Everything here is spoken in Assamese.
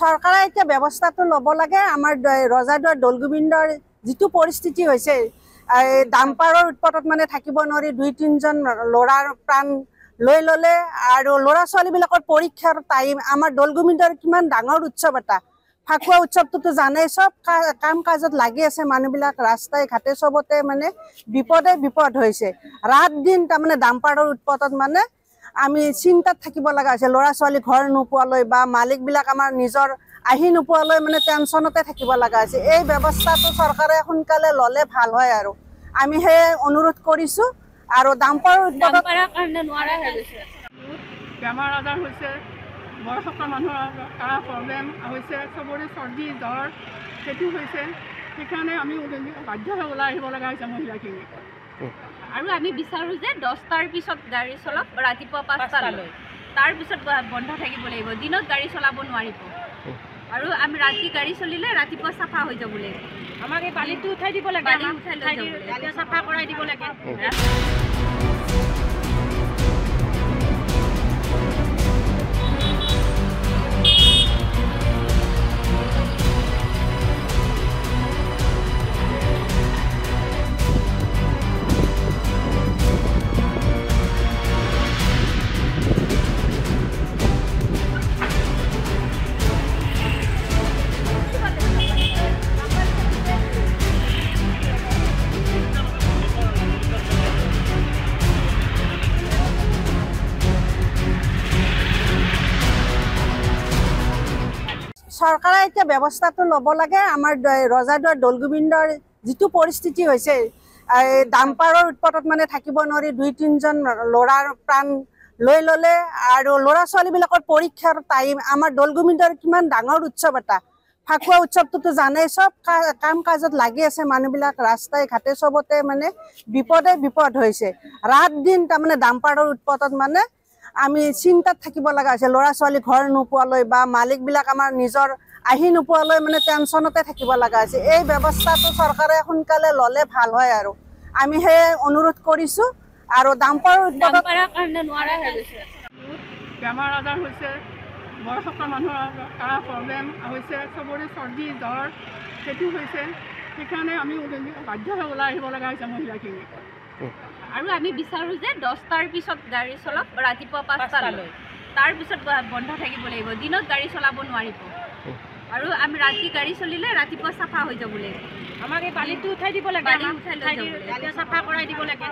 চৰকাৰে এতিয়া ব্যৱস্থাটো ল'ব লাগে। আমাৰ ৰজাদুৱাৰ দৌল গোবিন্দৰ যিটো পৰিস্থিতি হৈছে, ডাম্পাৰৰ উৎপাতত মানে থাকিব নোৱাৰি 2-3জন ল'ৰাৰ প্ৰাণ লৈ ল'লে। আৰু ল'ৰা ছোৱালীবিলাকৰ পৰীক্ষাৰ টাইম, আমাৰ দৌল গোবিন্দৰ কিমান ডাঙৰ উৎসৱ এটা, ফাকুৱা উৎসৱটোতো জানেই, চব কাম কাজত লাগি আছে মানুহবিলাক, ৰাস্তাই ঘাটে চবতে মানে বিপদ হৈছে। ৰাত দিন তাৰমানে ডাম্পাৰৰ উৎপাতত মানে আমি চিন্তাত থাকিব লগা হৈছে। ল'ৰা ছোৱালী ঘৰ নোপোৱালৈ বা মালিকবিলাক আমাৰ নিজৰ আহি নোপোৱালৈ মানে টেনশ্যনতে থাকিব লগা হৈছে। এই ব্যৱস্থাটো চৰকাৰে সোনকালে ল'লে ভাল হয় আৰু আমি সেই অনুৰোধ কৰিছোঁ। আৰু ডাম্পাৰৰ উৎপাতত কাৰণে নোৱাৰা হৈ গৈছে, বেমাৰ আজাৰ হৈছে, বয়সস্থ মানুহৰ কাহ প্ৰব্লেম হৈছে, চবৰে চৰ্দি জ্বৰ সেইটো হৈছে। সেইকাৰণে আমি বাধ্য হৈ ওলাই আহিব লগা হৈছে মহিলাখিনি। আৰু আমি বিচাৰোঁ যে 10টাৰ পিছত গাড়ী চলক, ৰাতিপুৱা 5টালৈ, তাৰপিছত বন্ধ থাকিব লাগিব, দিনত গাড়ী চলাব নোৱাৰিব। আৰু আমি ৰাতি গাড়ী চলিলে ৰাতিপুৱা চাফা হৈ যাব লাগিব। আমাক এই বালিটো উঠাই দিব লাগে, উঠাই চাফা কৰাই দিব লাগে। চৰকাৰে এতিয়া ব্যৱস্থাটো ল'ব লাগে। আমাৰ ৰজাদুৱাৰ দৌল গোবিন্দৰ যিটো পৰিস্থিতি হৈছে, ডাম্পাৰৰ উৎপাতত মানে থাকিব নোৱাৰি 2-3জন ল'ৰাৰ প্ৰাণ লৈ ল'লে। আৰু ল'ৰা ছোৱালীবিলাকৰ পৰীক্ষাৰ টাইম, আমাৰ দৌল গোবিন্দৰ কিমান ডাঙৰ উৎসৱ এটা, ফাকুৱা উৎসৱটোতো জানেই, চব কাম কাজত লাগি আছে মানুহবিলাক, ৰাস্তাই ঘাটে চবতে মানে বিপদ হৈছে। ৰাত দিন তাৰমানে ডাম্পাৰৰ উৎপাতত মানে আমি চিন্তাত থাকিব লগা হৈছে। ল'ৰা ছোৱালী ঘৰ নোপোৱালৈ বা মালিকবিলাক আমাৰ নিজৰ আহি নোপোৱালৈ মানে টেনশ্যনতে থাকিব লগা হৈছে। এই ব্যৱস্থাটো চৰকাৰে সোনকালে ল'লে ভাল হয় আৰু আমি সেই অনুৰোধ কৰিছোঁ। আৰু ডাম্পাৰৰ উৎপাতত কাৰণে নোৱাৰা হৈ গৈছে, বেমাৰ আজাৰ হৈছে, বয়সস্থ মানুহৰ কাহ প্ৰব্লেম হৈছে, চবৰে চৰ্দি জ্বৰ সেইটো হৈছে। সেইকাৰণে আমি বাধ্য হৈ ওলাই আহিব লগা হৈছে মহিলাখিনি। আৰু আমি বিচাৰোঁ যে 10টাৰ পিছত গাড়ী চলক, ৰাতিপুৱা 5টালৈ, তাৰপিছত বন্ধ থাকিব লাগিব, দিনত গাড়ী চলাব নোৱাৰিব। আৰু আমি ৰাতি গাড়ী চলিলে ৰাতিপুৱা চাফা হৈ যাব লাগিব। আমাক এই বালিটো উঠাই দিব লাগে, উঠাই চাফা কৰাই দিব লাগে।